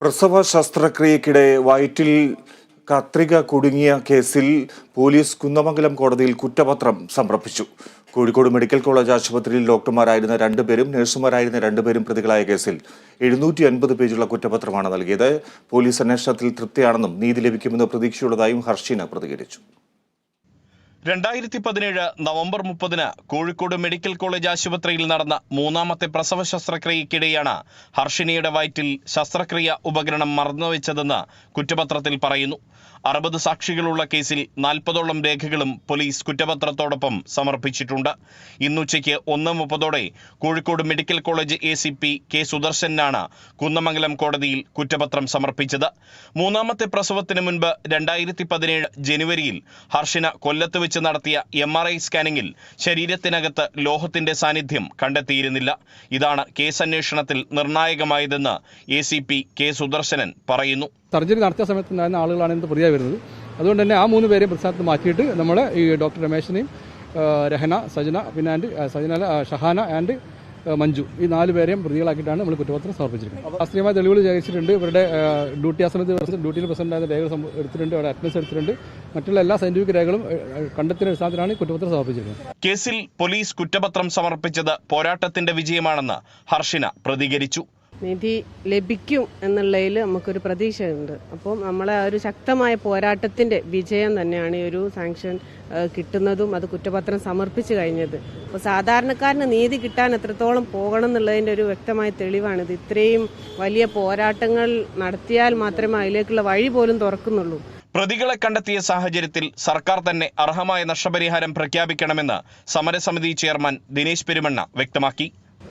പ്രസവ ശസ്ത്രക്രിയയ്ക്കിടെ വയറ്റിൽ കത്രിക കുടുങ്ങിയ കേസിൽ പോലീസ് കുന്നമംഗലം കോടതിയിൽ കുറ്റപത്രം സമർപ്പിച്ചു. കോഴിക്കോട് മെഡിക്കൽ കോളേജ് ആശുപത്രിയിൽ ഡോക്ടർമാരായിരുന്ന രണ്ടുപേരും നഴ്സുമാരായിരുന്ന രണ്ടുപേരും പ്രതികളായ കേസിൽ 750 പേജുള്ള കുറ്റപത്രമാണ് നൽകിയത്. പോലീസ് അന്വേഷണത്തിൽ തൃപ്തിയാണെന്നും നീതി ലഭിക്കുമെന്ന് പ്രതീക്ഷയുള്ളതായും ഹർഷിന പ്രതികരിച്ചു. 2017 നവംബർ 30 കോഴിക്കോട് മെഡിക്കൽ കോളേജ് ആശുപത്രിയിൽ നടന്ന മൂന്നാമത്തെ പ്രസവ ശസ്ത്രക്രിയയ്ക്കിടെയാണ് ഹർഷിനിയുടെ വയറ്റിൽ ശസ്ത്രക്രിയ ഉപകരണം മറന്നുവെച്ചതെന്ന് കുറ്റപത്രത്തിൽ പറയുന്നു. 60 സാക്ഷികളുള്ള കേസിൽ 40ഓളം രേഖകളും പോലീസ് കുറ്റപത്രത്തോടൊപ്പം സമർപ്പിച്ചിട്ടുണ്ട്. ഇന്നുച്ചയ്ക്ക് 1:30 Kozhikode medical college ACP K സുദർശനാണ് കുന്നമംഗലം കോടതിയിൽ കുറ്റപത്രം സമർപ്പിച്ചത്. മൂന്നാമത്തെ പ്രസവത്തിന് മുൻപ് 2017 ജനുവരിയിൽ ഹർഷിന കൊല്ലത്ത് വെച്ച് നടത്തിയ MRI സ്കാനിങ്ങിൽ ശരീരത്തിനകത്ത് ലോഹത്തിന്റെ സാന്നിധ്യം കണ്ടെത്തിയിരുന്നില്ല. ഇതാണ് കേസ് അന്വേഷണത്തിൽ നിർണായകമായതെന്ന് ACP കെ സുദർശനൻ പറയുന്നു. സർജറി നടത്തിയ സമയത്തുണ്ടായിരുന്ന ആളുകളാണ് ഇന്ന് പ്രതിയായി വരുന്നത്. അതുകൊണ്ട് തന്നെ ആ 3 പേരെയും പ്രതിസ്ഥാനത്ത് മാറ്റിയിട്ട് നമ്മൾ ഈ ഡോക്ടർ രമേശിനെയും രഹന, സജന, പിന്നെ ഷഹാന ആൻഡ് മഞ്ജു, ഈ 4 പേരെയും പ്രതികളാക്കിയിട്ടാണ് നമ്മൾ കുറ്റപത്രം സമർപ്പിച്ചിരിക്കുന്നത്. ശാസ്ത്രീയമായ തെളിവുകൾ ശേഖരിച്ചിട്ടുണ്ട്. ഇവരുടെ ഡ്യൂട്ടി ആ സമയത്ത് ഡ്യൂട്ടിയിൽ പ്രസന്റ് ആയ രേഖകൾ എടുത്തിട്ടുണ്ട്, അവിടെ അറ്റൻഡൻസ് എടുത്തിട്ടുണ്ട്. മറ്റുള്ള എല്ലാ സയന്റിഫിക് രേഖകളും കണ്ടെത്തിയ അടിസ്ഥാനത്തിലാണ് കുറ്റപത്രം സമർപ്പിച്ചിരിക്കുന്നത്. കേസിൽ പോലീസ് കുറ്റപത്രം സമർപ്പിച്ചത് പോരാട്ടത്തിന്റെ വിജയമാണെന്ന് ഹർഷിന പ്രതികരിച്ചു. നീതി ലഭിക്കും എന്നുള്ളതിൽ നമുക്കൊരു പ്രതീക്ഷയുണ്ട്. അപ്പം നമ്മളെ ഒരു ശക്തമായ പോരാട്ടത്തിൻ്റെ വിജയം തന്നെയാണ് ഈ ഒരു സാങ്ഷൻ കിട്ടുന്നതും അത് കുറ്റപത്രം സമർപ്പിച്ചു കഴിഞ്ഞത്. അപ്പോൾ സാധാരണക്കാരന് നീതി കിട്ടാൻ എത്രത്തോളം പോകണം എന്നുള്ളതിൻ്റെ ഒരു വ്യക്തമായ തെളിവാണിത്. ഇത്രയും വലിയ പോരാട്ടങ്ങൾ നടത്തിയാൽ മാത്രമേ അതിലേക്കുള്ള വഴി പോലും തുറക്കുന്നുള്ളൂ. പ്രതികളെ കണ്ടെത്തിയ സാഹചര്യത്തിൽ സർക്കാർ തന്നെ അർഹമായ നഷ്ടപരിഹാരം പ്രഖ്യാപിക്കണമെന്ന് സമരസമിതി ചെയർമാൻ ദിനേശ് പെരുമണ്ണ വ്യക്തമാക്കി.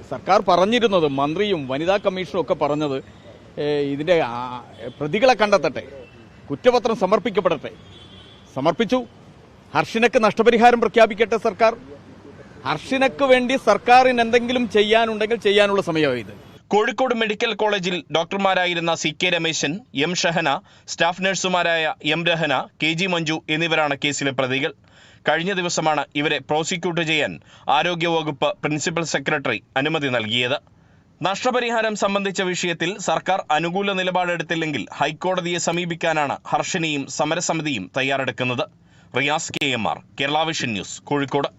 സർക്കാർ പറഞ്ഞിരുന്നത്, മന്ത്രിയും വനിതാ കമ്മീഷനും ഒക്കെ പറഞ്ഞത്, ഇതിൻ്റെ പ്രതികളെ കണ്ടെത്തട്ടെ, കുറ്റപത്രം സമർപ്പിക്കപ്പെടട്ടെ. സമർപ്പിച്ചു. ഹർഷിനക്ക് നഷ്ടപരിഹാരം പ്രഖ്യാപിക്കട്ടെ സർക്കാർ. ഹർഷിനക്ക് വേണ്ടി സർക്കാരിന് എന്തെങ്കിലും ചെയ്യാനുണ്ടെങ്കിൽ ചെയ്യാനുള്ള സമയമാണ് ഇത്. കോഴിക്കോട് മെഡിക്കൽ കോളേജിൽ ഡോക്ടർമാരായിരുന്ന CK Rameshan, M Shahana, staff നഴ്സുമാരായ M രഹന, KG മഞ്ജു എന്നിവരാണ് കേസിലെ പ്രതികൾ. കഴിഞ്ഞ ദിവസമാണ് ഇവരെ പ്രോസിക്യൂട്ട് ചെയ്യാൻ ആരോഗ്യവകുപ്പ് പ്രിൻസിപ്പൽ സെക്രട്ടറി അനുമതി നൽകിയത്. നഷ്ടപരിഹാരം സംബന്ധിച്ച വിഷയത്തിൽ സർക്കാർ അനുകൂല നിലപാടെടുത്തില്ലെങ്കിൽ ഹൈക്കോടതിയെ സമീപിക്കാനാണ് ഹർഷിനിയും സമരസമിതിയും തയ്യാറെടുക്കുന്നത്. Riyas KMR, Kerala vision news, Kozhikode.